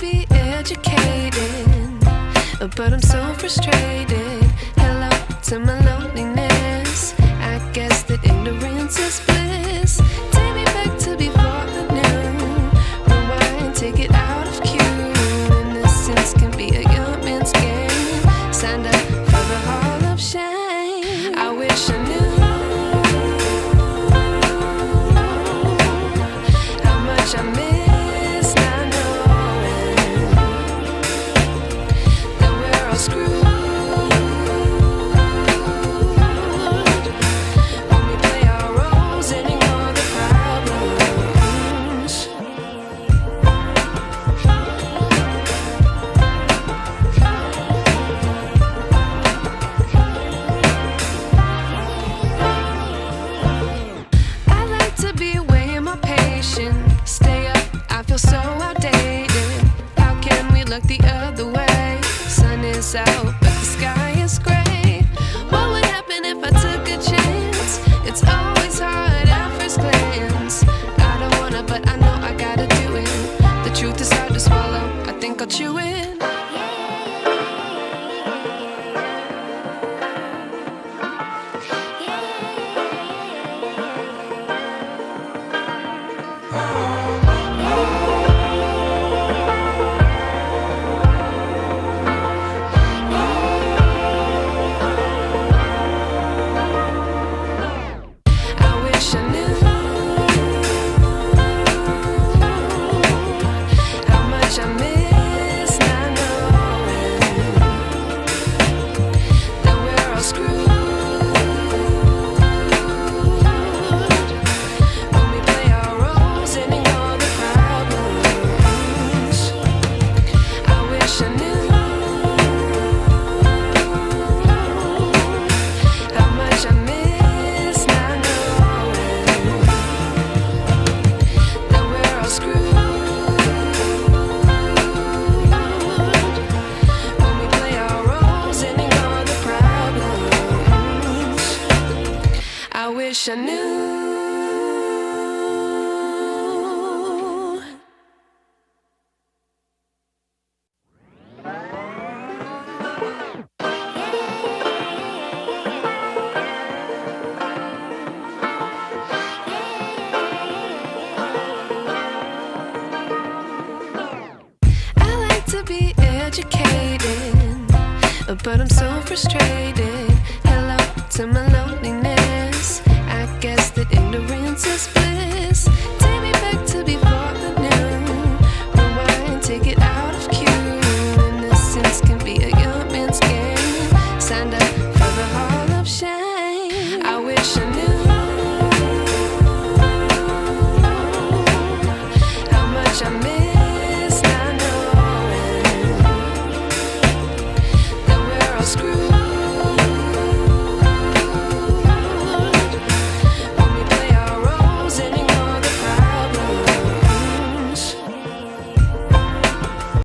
be educated, but I'm so frustrated. Hello to my loneliness. I guess that ignorance is bliss. Take me back to before I knew. Rewind, take it out of cue. Innocence can be a young man's game. Signed up for the hall of shame. I wish I knew how much I miss not knowing that we're all screwed. Stay up, I feel so outdated. How can we look the other way? Sun is out, but the sky is gray. What would happen if I took a chance? It's always hard at first glance. I don't wanna, but I know I gotta do it. The truth is hard to swallow, I think I'll chew it. I wish I knew. I like to be educated, but I'm so frustrated. Hello to my loneliness. I guess that ignorance is bliss. Take me back to before I knew. Rewind, take it